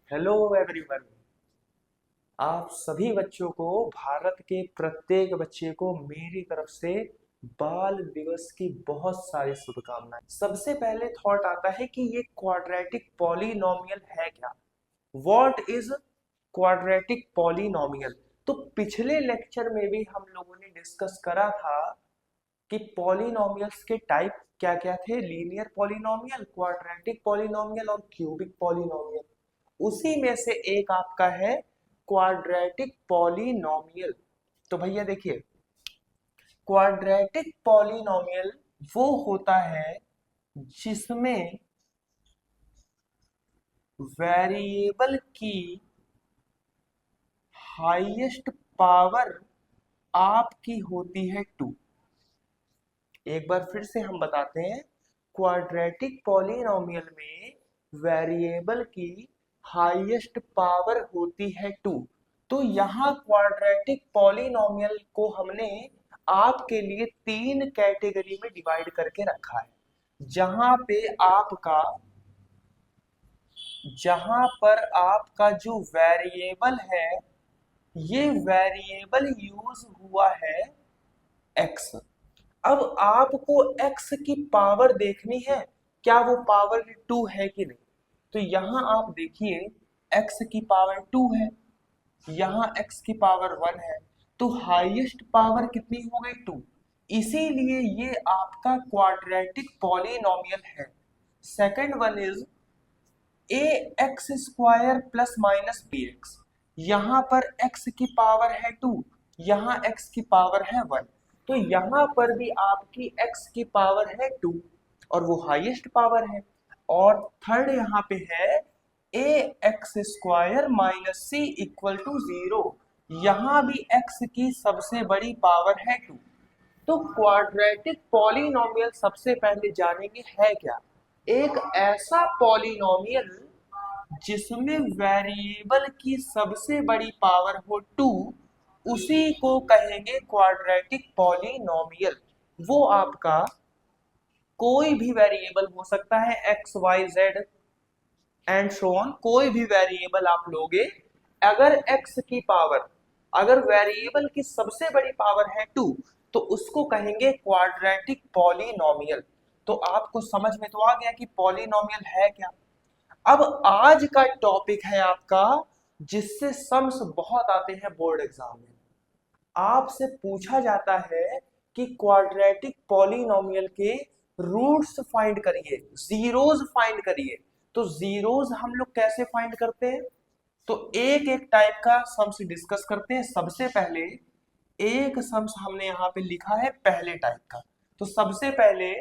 Hello everyone. आप सभी बच्चों को, भारत के प्रत्येक बच्चे को मेरी तरफ से बाल दिवस की बहुत सारी शुभकामनाएं। सबसे पहले थॉट आता है कि ये क्वाड्रेटिक पॉलिनोमियल है क्या। What is quadratic polynomial. तो पिछले लेक्चर में भी हम लोगों ने डिस्कस करा था कि पॉलिनोमियल्स के टाइप क्या क्या थे। लीनियर पॉलिनोमियल, क्वाड्रेटिक पॉलिनोमियल और क्यूबिक पॉलिनोमियल। उसी में से एक आपका है क्वाड्रेटिक पॉलिनोमियल। तो भैया देखिए, क्वाड्रेटिक पॉलिनोमियल वो होता है जिसमें वेरिएबल की हाईएस्ट पावर आपकी होती है 2। एक बार फिर से हम बताते हैं, क्वाड्रेटिक पॉलिनोमियल में वेरिएबल की हाईएस्ट पावर होती है 2। तो यहाँ क्वाड्रेटिक पॉलिनोमियल को हमने आपके लिए तीन कैटेगरी में डिवाइड करके रखा है। जहां पे आपका जहां पर आपका जो वेरिएबल है, ये वेरिएबल यूज हुआ है एक्स। अब आपको x की पावर देखनी है, क्या वो पावर 2 है कि नहीं। तो यहां आप देखिए, x की पावर 2 है, यहां x की पावर 1 है। तो हाईएस्ट पावर कितनी हो गई 2। इसीलिए ये आपका क्वाड्रेटिक पॉलिनोमियल है। Second one is A X square plus minus B X. यहां पर x की पावर है 2, यहां x की पावर है 1। तो यहां पर भी आपकी x की पावर है 2 और वो हाईएस्ट पावर है। और थर्ड यहां पे है A X square minus C equal to 0। यहां भी x की सबसे बड़ी पावर है 2। तो क्वाड्रेटिक पॉलिनोमियल सबसे पहले जानेंगे है क्या। एक ऐसा पॉलिनोमियल जिसमें वेरिएबल की सबसे बड़ी पावर हो 2, उसी को कहेंगे क्वाड्रेटिक पॉलिनोमियल। वो आपका कोई भी वेरिएबल हो सकता है, X Y Z and so on. कोई भी वेरिएबल आप लोगे, अगर एक्स की पावर, अगर वेरिएबल की सबसे बड़ी पावर है 2, तो उसको कहेंगे क्वाड्रेटिक पॉलिनोमियल। तो आपको समझ में तो आ गया कि पॉलिनोमियल है क्या। अब आज का टॉपिक है आपका, जिससे सम्स बहुत आते हैं बोर्ड एग्जाम में। आपसे पूछा जाता है कि क्वाड्रेटिक पॉलिनोमियल के रूट्स फाइंड करिए, जीरोस फाइंड करिए। तो जीरोस हम लोग कैसे फाइंड करते हैं, तो एक एक टाइप का सम्स डिस्कस करते हैं। सबसे पहले एक सम्स हमने यहाँ पे लिखा है पहले टाइप का। तो सबसे पहले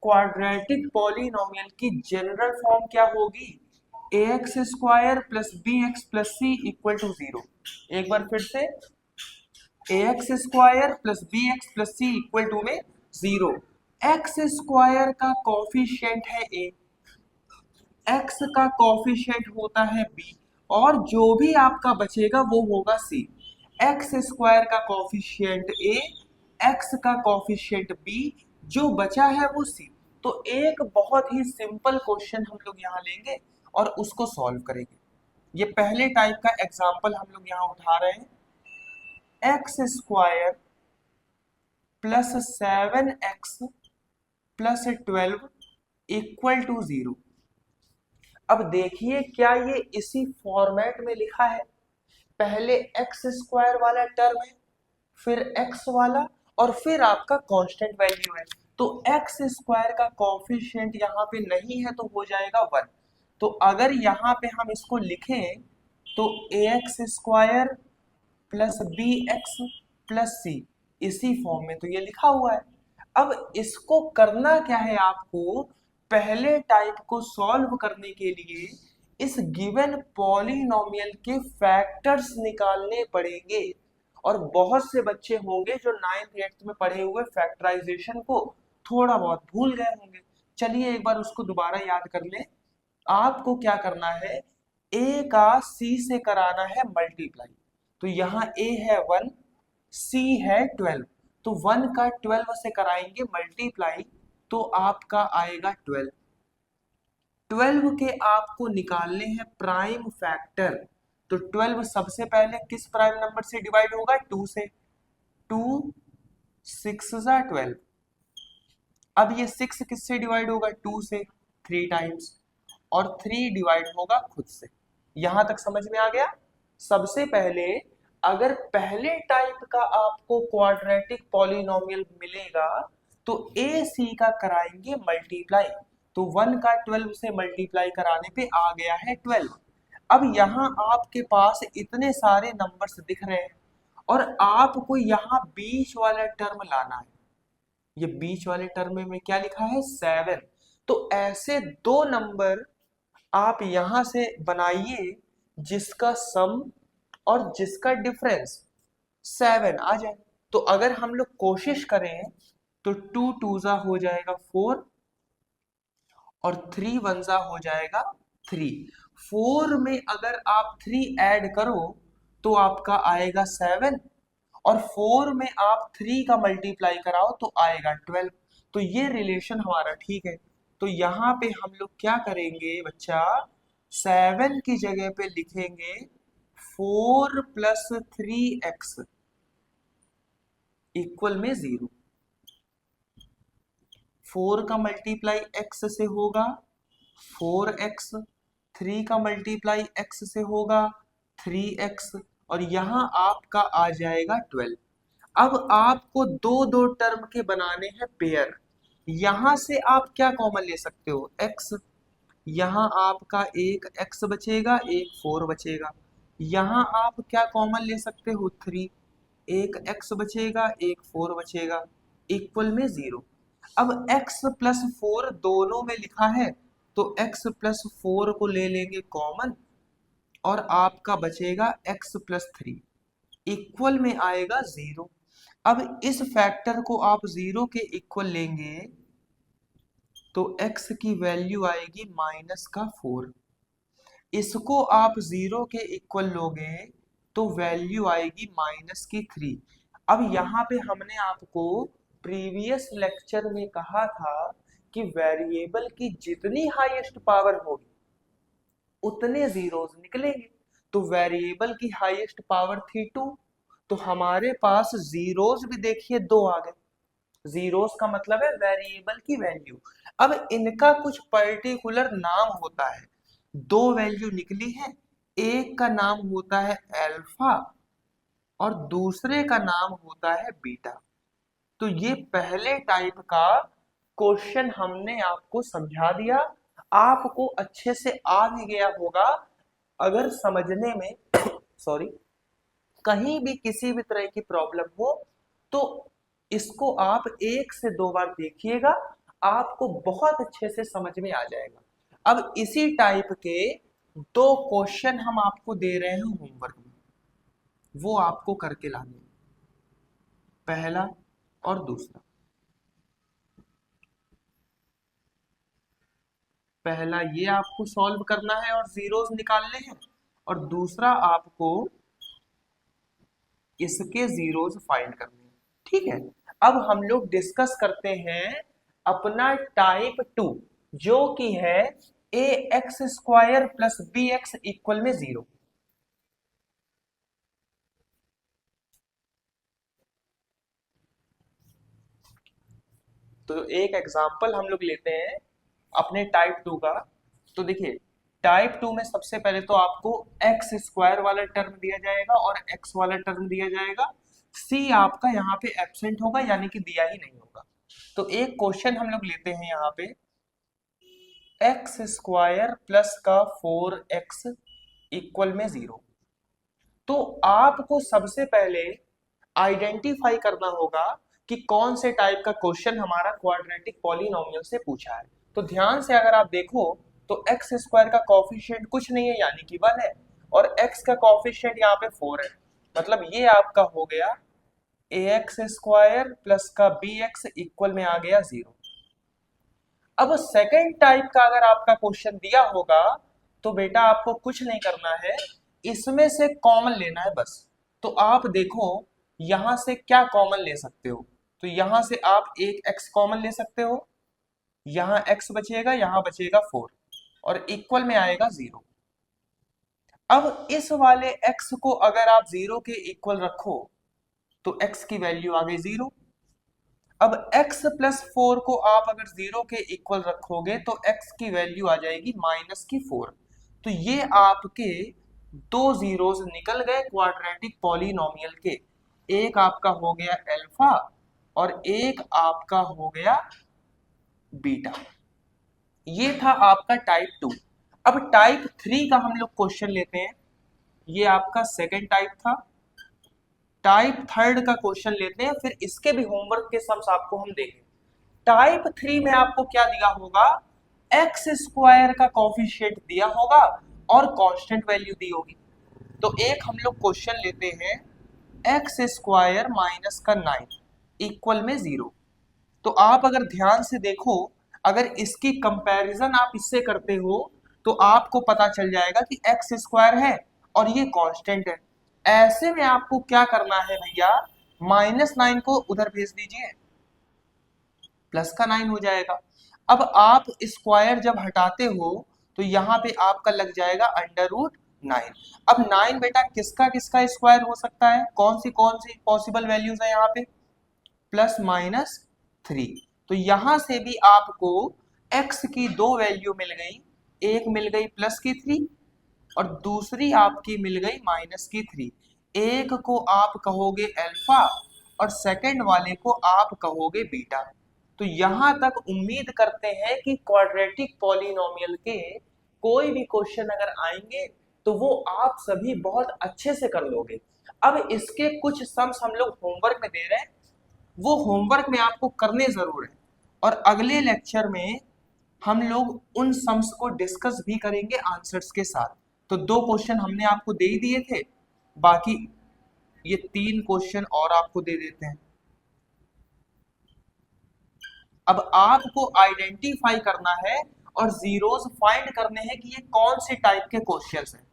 क्वाड्रेटिक पॉलिनोमियल की जनरल फॉर्म क्या होगी, A X square plus B X plus C equal to 0। एक बार फिर से, A X square plus B X plus C equal to में 0। एक्स स्क्वायर का कॉफिशिएंट है ए, एक्स का कॉफिशिएंट होता है बी, और जो भी आपका बचेगा वो होगा सी। एक्स स्क्वायर का कॉफिशिएंट ए, एक्स का कॉफिशिएंट बी, जो बचा है वो सी। तो एक बहुत ही सिंपल क्वेश्चन हम लोग यहाँ लेंगे और उसको सॉल्व करेंगे। ये पहले टाइप का एग्जाम्पल हम लोग यहाँ उठा रहे हैं। X square plus 7x plus 12 equal to 0। अब देखिए, क्या ये इसी फॉर्मेट में लिखा है। पहले एक्स स्क्वायर वाला टर्म है, फिर एक्स वाला, और फिर आपका कांस्टेंट वैल्यू है। तो एक्स स्क्वायर का कॉफिशिएंट यहाँ पे नहीं है तो हो जाएगा 1। तो अगर यहाँ पे हम इसको लिखें तो A X square plus B X plus C, इसी फॉर्म में तो ये लिखा हुआ है। अब इसको करना क्या है आपको, पहले टाइप को सॉल्व करने के लिए इस गिवन पॉलिनोमियल के फैक्टर्स निकालने पड़ेंगे। और बहुत से बच्चे होंगे जो 9th 8th में पढ़े हुए फैक्टराइजेशन को थोड़ा बहुत भूल गए होंगे। चलिए एक बार उसको दोबारा याद कर लें। आपको क्या करना है, ए का सी से कराना है मल्टीप्लाई। तो यहाँ ए है 1, सी है 12। तो 1 का 12 से कराएंगे मल्टीप्लाई, तो आपका आएगा 12। 12 के आपको निकालने हैं प्राइम फैक्टर। तो 12 सबसे पहले किस प्राइम नंबर से डिवाइड होगा? 2 से। 2 6 जा 12। अब ये 6 किससे डिवाइड होगा? 2 से 3 टाइम्स, और 3 डिवाइड होगा खुद से। यहां तक समझ में आ गया? सबसे पहले अगर पहले टाइप का आपको क्वाड्रेटिक पॉलिनोमियल मिलेगा तो ए सी का कराएंगे मल्टीप्लाई। तो 1 का 12 से मल्टीप्लाई कराने पे आ गया है 12। अब यहाँ आपके पास इतने सारे नंबर्स दिख रहे हैं और आपको यहाँ बीच वाला टर्म लाना है। ये बीच वाले टर्म में क्या लिखा है? 7। तो ऐसे दो नंबर आप यहां से बनाइए जिसका सम और जिसका डिफरेंस 7 आ जाए। तो अगर हम लोग कोशिश करें तो 2 टूजा हो जाएगा 4 और 3 वनजा हो जाएगा 3। 4 में अगर आप 3 ऐड करो तो आपका आएगा 7, और 4 में आप 3 का मल्टीप्लाई कराओ तो आएगा 12। तो ये रिलेशन हमारा ठीक है। तो यहाँ पे हम लोग क्या करेंगे बच्चा? 7 की जगह पे लिखेंगे 4 प्लस 3x इक्वल में 0। 4 का मल्टीप्लाई x से होगा 4x, 3 का मल्टीप्लाई x से होगा 3x, और यहां आपका आ जाएगा 12। अब आपको दो दो टर्म के बनाने हैं पेयर। यहां से आप क्या कॉमन ले सकते हो? x। यहां आपका एक x बचेगा, एक 4 बचेगा। यहां आप क्या कॉमन ले सकते हो? 3। एक x बचेगा, एक 4 बचेगा, इक्वल में 0। अब x प्लस 4 दोनों में लिखा है तो x प्लस 4 को ले लेंगे कॉमन, और आपका बचेगा x प्लस 3 इक्वल में आएगा 0। अब इस फैक्टर को आप 0 के इक्वल लेंगे तो x की वैल्यू आएगी -4। इसको आप 0 के इक्वल लोगे तो वैल्यू आएगी -3। अब यहाँ पे हमने आपको प्रीवियस लेक्चर में कहा था कि वेरिएबल की जितनी हाईएस्ट पावर होगी उतने जीरोस निकलेंगे। तो वेरिएबल की हाईएस्ट पावर थी 2, तो हमारे पास जीरोस भी देखिए 2 आ गए। जीरोस का मतलब है वेरिएबल की वैल्यू। अब इनका कुछ पर्टिकुलर नाम होता है। दो वैल्यू निकली है, एक का नाम होता है अल्फा और दूसरे का नाम होता है बीटा। तो ये पहले टाइप का क्वेश्चन हमने आपको समझा दिया। आपको अच्छे से आ भी गया होगा। अगर समझने में सॉरी कहीं भी किसी भी तरह की प्रॉब्लम हो तो इसको आप 1 से 2 बार देखिएगा, आपको बहुत अच्छे से समझ में आ जाएगा। अब इसी टाइप के दो क्वेश्चन हम आपको दे रहे हैं होमवर्क में, वो आपको करके लाने हैं, पहला और दूसरा। पहला ये आपको सॉल्व करना है और जीरोस निकालने हैं, और दूसरा आपको इसके जीरोस फाइंड करने हैं। ठीक है, अब हम लोग डिस्कस करते हैं अपना टाइप 2 जो कि है A X square plus B X equal में 0। तो एक एग्जांपल हम लोग लेते हैं अपने टाइप 2 का। तो देखिए टाइप 2 में सबसे पहले तो आपको एक्स स्क्वायर वाला टर्म दिया जाएगा और एक्स वाला टर्म दिया जाएगा। सी आपका यहाँ पे एब्सेंट होगा, यानी कि दिया ही नहीं होगा। तो एक क्वेश्चन हम लोग लेते हैं यहाँ पे, एक्स स्क्वायर प्लस का 4x इक्वल में 0। तो आपको सबसे पहले आइडेंटिफाई करना होगा कि कौन से टाइप का क्वेश्चन हमारा क्वाड्रेटिक पॉलिनोमियल से पूछा है। तो ध्यान से अगर आप देखो तो एक्स स्क्वायर का कॉफिशिएंट कुछ नहीं है, यानी कि 1 है, और एक्स का कॉफिशिएंट यहाँ पे 4 है। मतलब ये आपका हो गया ए एक्स स्क्वायर प्लस का बी एक्स इक्वल में आ गया 0। अब सेकेंड टाइप का अगर आपका क्वेश्चन दिया होगा तो बेटा आपको कुछ नहीं करना है, इसमें से कॉमन लेना है बस। तो आप देखो यहां से क्या कॉमन ले सकते हो। तो यहां से आप एक x कॉमन ले सकते हो, यहां x बचेगा, यहां बचेगा 4। और इक्वल में आएगा 0। अब इस वाले x को अगर आप 0 के इक्वल रखो तो x की वैल्यू आ गई 0। अब x प्लस 4 को आप अगर 0 के इक्वल रखोगे तो x की वैल्यू आ जाएगी -4। तो ये आपके दो जीरोस निकल गए क्वाड्रेटिक पॉलिनोमियल के। एक आपका हो गया अल्फा और एक आपका हो गया बीटा। ये था आपका टाइप 2। अब टाइप 3 का हम लोग क्वेश्चन लेते हैं। ये आपका सेकेंड टाइप था। टाइप थर्ड का क्वेश्चन लेते हैं, फिर इसके भी होमवर्क के सम्स आपको हम देंगे। टाइप 3 में आपको क्या दिया होगा, एक्स स्क्वायर का कॉफिशिएंट दिया होगा और कांस्टेंट वैल्यू दी होगी। तो एक हम लोग क्वेश्चन लेते हैं, एक्स स्क्वायर माइनस का 9 इक्वल में 0। तो आप अगर ध्यान से देखो, अगर इसकी कंपैरिजन आप इससे करते हो तो आपको पता चल जाएगा कि एक्स स्क्वायर है और ये कांस्टेंट है। ऐसे में आपको क्या करना है भैया, -9 को उधर भेज दीजिए, प्लस का 9 हो जाएगा। अब आप स्क्वायर जब हटाते हो तो यहाँ पे आपका लग जाएगा √9। अब 9 बेटा किसका किसका स्क्वायर हो सकता है, कौन सी पॉसिबल वैल्यूज है यहाँ पे, +-3। तो यहां से भी आपको x की दो वैल्यू मिल गई, एक मिल गई +3 और दूसरी आपकी मिल गई -3। एक को आप कहोगे अल्फा और सेकंड वाले को आप कहोगे बीटा। तो यहां तक उम्मीद करते हैं कि क्वाड्रेटिक पॉलिनोमियल के कोई भी क्वेश्चन अगर आएंगे तो वो आप सभी बहुत अच्छे से कर लोगे। अब इसके कुछ सम्स हम लोग होमवर्क में दे रहे हैं, वो होमवर्क में आपको करने जरूर है और अगले लेक्चर में हम लोग उन सम्स को डिस्कस भी करेंगे आंसर्स के साथ। तो दो क्वेश्चन हमने आपको दे ही दिए थे, बाकी ये 3 क्वेश्चन और आपको दे देते हैं। अब आपको आइडेंटिफाई करना है और जीरोस फाइंड करने हैं कि ये कौन से टाइप के क्वेश्चंस हैं।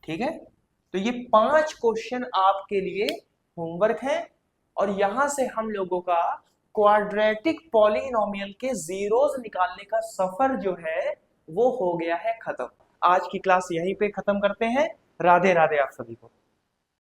ठीक है, तो ये 5 क्वेश्चन आपके लिए होमवर्क है और यहां से हम लोगों का क्वाड्रेटिक पॉलिनोमियल के जीरोस निकालने का सफर जो है वो हो गया है खत्म। आज की क्लास यहीं पे खत्म करते हैं। राधे राधे आप सभी को।